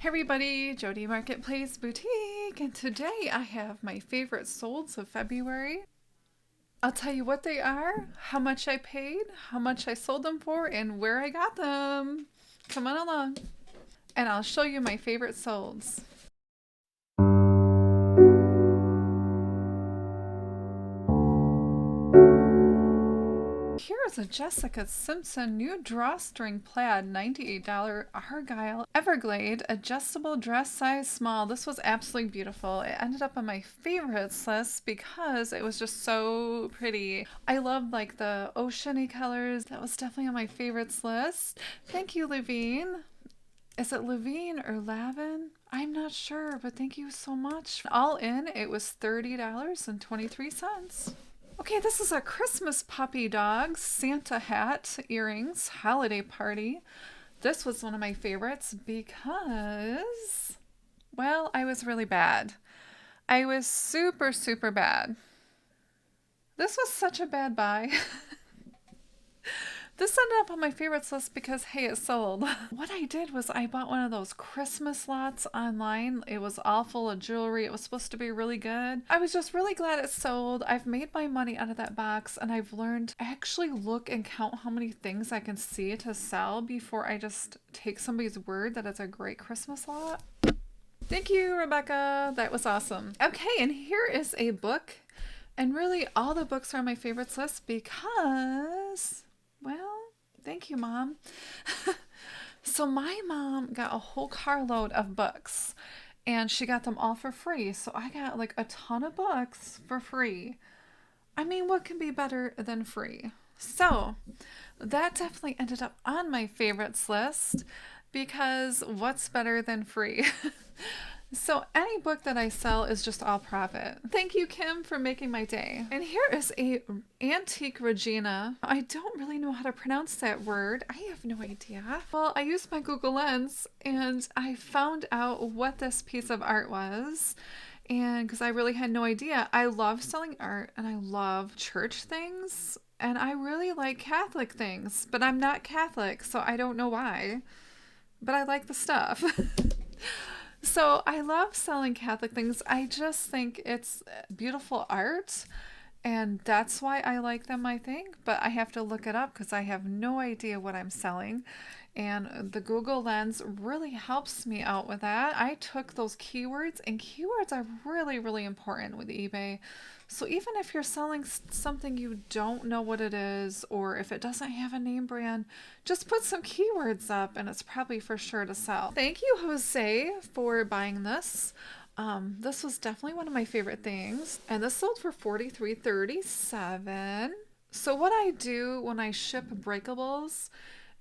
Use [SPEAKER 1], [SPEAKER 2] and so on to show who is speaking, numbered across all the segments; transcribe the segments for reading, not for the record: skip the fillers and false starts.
[SPEAKER 1] Hey everybody, Jody Marketplace Boutique, and today I have my favorite solds of February. I'll tell you what they are, how much I paid, how much I sold them for, and where I got them. Come on along, and I'll show you my favorite solds. Here's a Jessica Simpson new drawstring plaid $98 Argyle Everglade adjustable dress size small. This was absolutely beautiful. It ended up on my favorites list because it was just so pretty. I loved like the oceany colors. That was definitely on my favorites list. Thank you, Levine. Is it Levine or Lavin? I'm not sure, but thank you so much. All in, it was $30.23. Okay, this is a Christmas puppy dog Santa hat earrings holiday party. This was one of my favorites because, well, I was really bad. I was super, super bad. This was such a bad buy. This ended up on my favorites list because, hey, it sold. What I did was I bought one of those Christmas lots online. It was all full of jewelry. It was supposed to be really good. I was just really glad it sold. I've made my money out of that box, and I've learned to actually look and count how many things I can see to sell before I just take somebody's word that it's a great Christmas lot. Thank you, Rebecca. That was awesome. Okay, and here is a book. And really, all the books are on my favorites list because, well, thank you, Mom. So my mom got a whole carload of books and she got them all for free. So I got like a ton of books for free. I mean, what can be better than free? So that definitely ended up on my favorites list because what's better than free? So any book that I sell is just all profit. Thank you, Kim, for making my day. And here is a antique Regina. I don't really know how to pronounce that word. I have no idea. Well, I used my Google Lens and I found out what this piece of art was. And because I really had no idea, I love selling art and I love church things. And I really like Catholic things, but I'm not Catholic, so I don't know why. But I like the stuff. So I love selling Catholic things. I just think it's beautiful art, and that's why I like them, I think. But I have to look it up because I have no idea what I'm selling. And the Google Lens really helps me out with that. I took those keywords, and keywords are really, really important with eBay. So even if you're selling something you don't know what it is, or if it doesn't have a name brand, just put some keywords up and it's probably for sure to sell. Thank you, Jose, for buying this. This was definitely one of my favorite things. And this sold for $43.37. So what I do when I ship breakables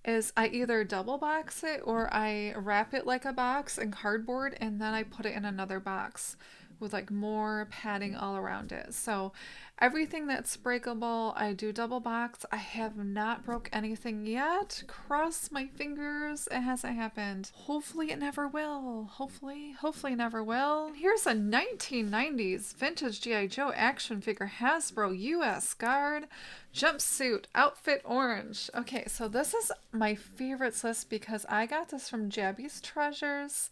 [SPEAKER 1] is I either double box it or I wrap it like a box in cardboard and then I put it in another box with like more padding all around it. So everything that's breakable, I do double box. I have not broke anything yet. Cross my fingers, it hasn't happened. Hopefully it never will. Hopefully never will. Here's a 1990s vintage G.I. Joe action figure Hasbro US Guard jumpsuit outfit orange. Okay, so this is my favorites list because I got this from Jabby's Treasures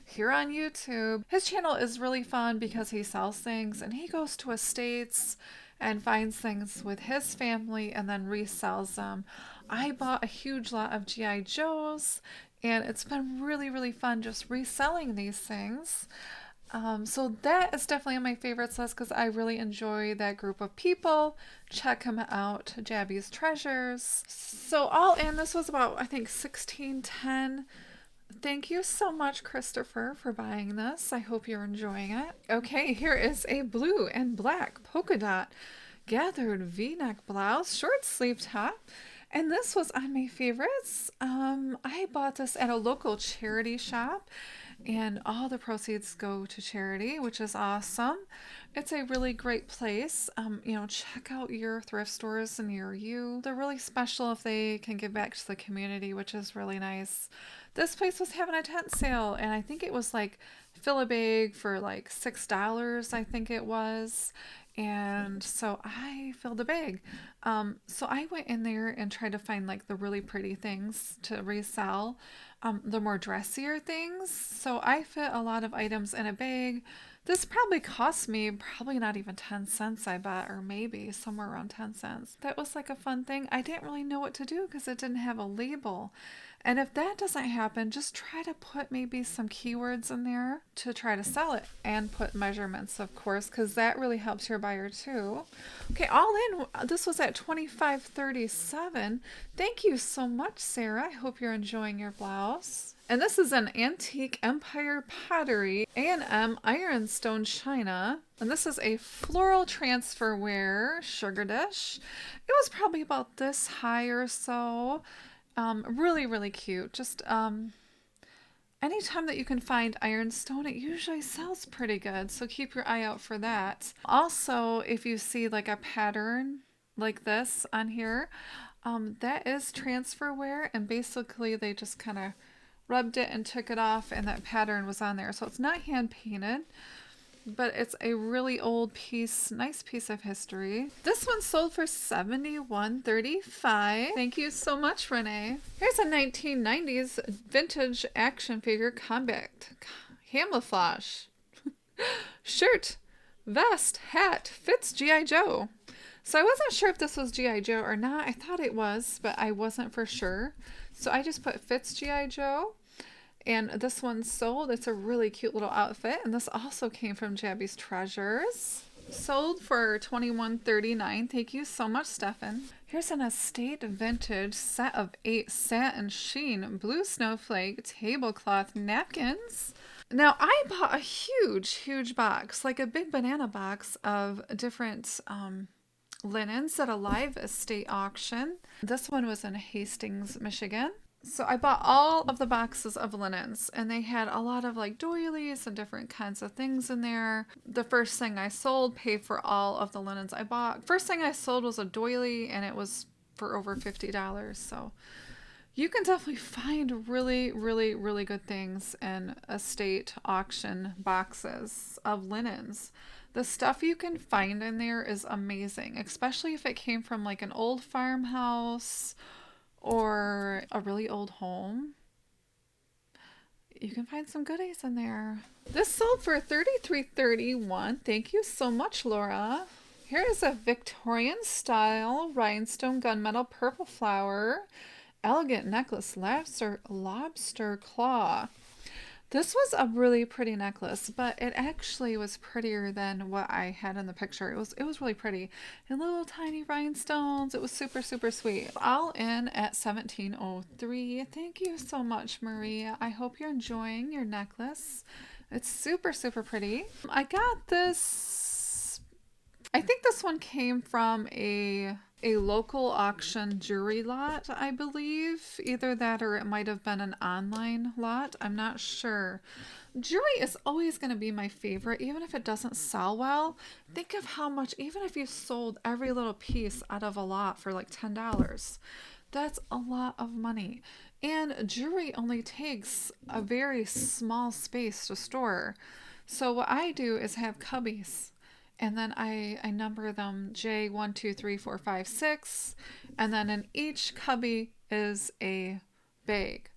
[SPEAKER 1] here on YouTube. His channel is really fun because he sells things and he goes to estates and finds things with his family and then resells them. I bought a huge lot of G.I. Joes and it's been really, really fun just reselling these things. So that is definitely on my favorites list because I really enjoy that group of people. Check him out, Jabby's Treasures. So all in, this was about, I think, $16.10. Thank you so much, Christopher, for buying this. I hope you're enjoying it. Okay, here is a blue and black polka dot gathered V-neck blouse, short sleeve top. And this was on my favorites. I bought this at a local charity shop and all the proceeds go to charity, which is awesome. It's a really great place. Check out your thrift stores near you. They're really special if they can give back to the community, which is really nice. This place was having a tent sale, and I think it was like fill a bag for like $6, I think it was. And so I filled a bag. So I went in there and tried to find like the really pretty things to resell, the more dressier things. So I fit a lot of items in a bag. This probably cost me probably not even 10 cents, I bet, or maybe somewhere around 10 cents. That was like a fun thing. I didn't really know what to do because it didn't have a label. And if that doesn't happen, just try to put maybe some keywords in there to try to sell it and put measurements, of course, because that really helps your buyer too. Okay, all in, this was at $25.37. Thank you so much, Sarah. I hope you're enjoying your blouse. And this is an antique Empire pottery A&M ironstone china. And this is a floral transferware sugar dish. It was probably about this high or so. Really, really cute. Just anytime that you can find ironstone, it usually sells pretty good. So keep your eye out for that. Also, if you see like a pattern like this on here, that is transferware, and basically they just kind of rubbed it and took it off, and that pattern was on there. So it's not hand painted, but it's a really old piece, nice piece of history. This one sold for $71.35. Thank you so much, Renee. Here's a 1990s vintage action figure combat camouflage shirt, vest, hat, fits G.I. Joe. So I wasn't sure if this was G.I. Joe or not. I thought it was, but I wasn't for sure. So I just put fits G.I. Joe. And this one sold. It's a really cute little outfit. And this also came from Jabby's Treasures. Sold for $21.39. Thank you so much, Stefan. Here's an estate vintage set of 8 satin sheen blue snowflake tablecloth napkins. Now, I bought a huge box, like a big banana box of different linens at a live estate auction. This one was in Hastings, Michigan. So I bought all of the boxes of linens, and they had a lot of like doilies and different kinds of things in there. The first thing I sold paid for all of the linens I bought. First thing I sold was a doily, and it was for over $50. So you can definitely find really good things in estate auction boxes of linens. The stuff you can find in there is amazing, especially if it came from like an old farmhouse or a really old home. You can find some goodies in there. This sold for $33.31. Thank you so much, Laura. Here is a Victorian style rhinestone gunmetal purple flower elegant necklace, lobster claw. This was a really pretty necklace, but it actually was prettier than what I had in the picture. It was really pretty. And little tiny rhinestones. It was super sweet. All in at $17.03. Thank you so much, Maria. I hope you're enjoying your necklace. It's super pretty. I got this. I think this one came from a local auction jewelry lot, I believe. Either that or it might have been an online lot. I'm not sure. Jewelry is always going to be my favorite, even if it doesn't sell well. Think of how much, even if you sold every little piece out of a lot for like $10, that's a lot of money. And jewelry only takes a very small space to store. So what I do is have cubbies. And then I number them J1, 2, 3, 4, 5, 6. And then in each cubby is a bag.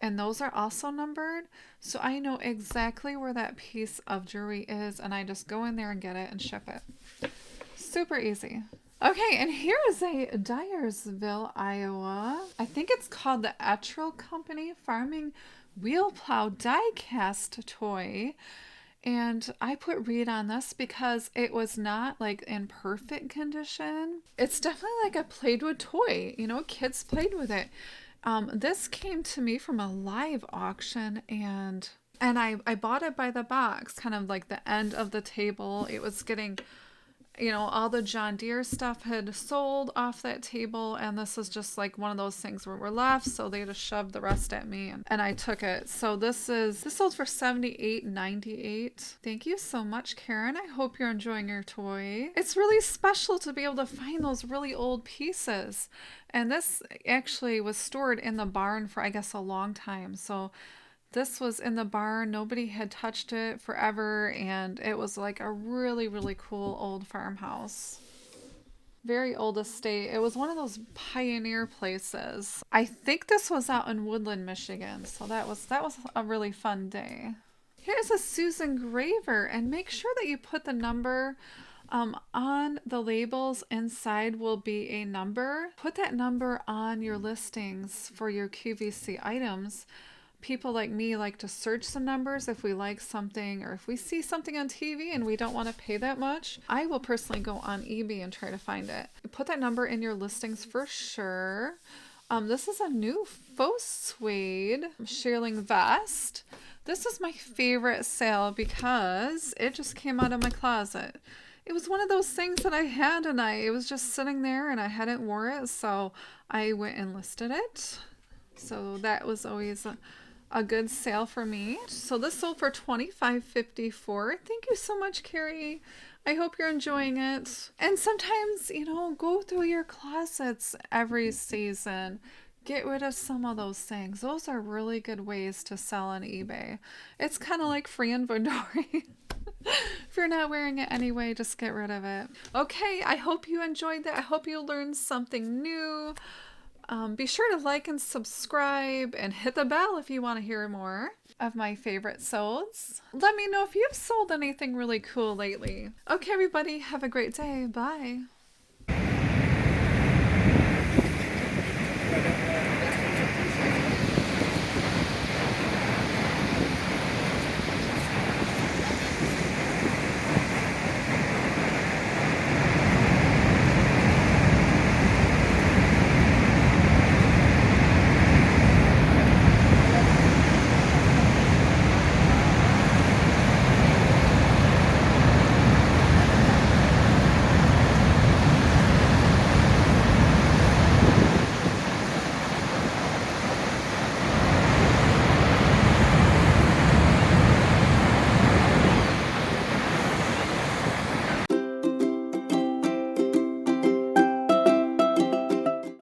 [SPEAKER 1] And those are also numbered. So I know exactly where that piece of jewelry is. And I just go in there and get it and ship it. Super easy. Okay, and here is a Dyersville, Iowa. I think it's called the Etrell Company Farming Wheel Plow Die Cast Toy. And I put read on this because it was not like in perfect condition. It's definitely like a played with toy. You know, kids played with it. This came to me from a live auction, and I bought it by the box, kind of like the end of the table. It was getting, you know, all the John Deere stuff had sold off that table, and this was just like one of those things where we're left, so they just shoved the rest at me, and I took it. So this sold for $78.98. Thank you so much, Karen. I hope you're enjoying your toy. It's really special to be able to find those really old pieces, and this actually was stored in the barn for, I guess, a long time. So This was in the barn. Nobody had touched it forever, and it was like a really, really cool old farmhouse. Very old estate. It was one of those pioneer places. I think this was out in Woodland, Michigan. So that was a really fun day. Here's a Susan Graver, and make sure that you put the number on the labels. Inside will be a number. Put that number on your listings for your QVC items. People like me like to search the numbers if we like something, or if we see something on TV and we don't want to pay that much. I will personally go on eBay and try to find it. Put that number in your listings for sure. This is a new faux suede shearling vest. This is my favorite sale because it just came out of my closet. It was one of those things that I had, and it was just sitting there and I hadn't wore it, so I went and listed it. So that was always a good sale for me. So this sold for $25.54. Thank you so much, Carrie. I hope you're enjoying it. And sometimes, go through your closets every season. Get rid of some of those things. Those are really good ways to sell on eBay. It's kind of like free inventory. If you're not wearing it anyway, just get rid of it. Okay, I hope you enjoyed that. I hope you learned something new. Be sure to like and subscribe and hit the bell if you want to hear more of my favorite solds. Let me know if you've sold anything really cool lately. Okay, everybody, have a great day. Bye.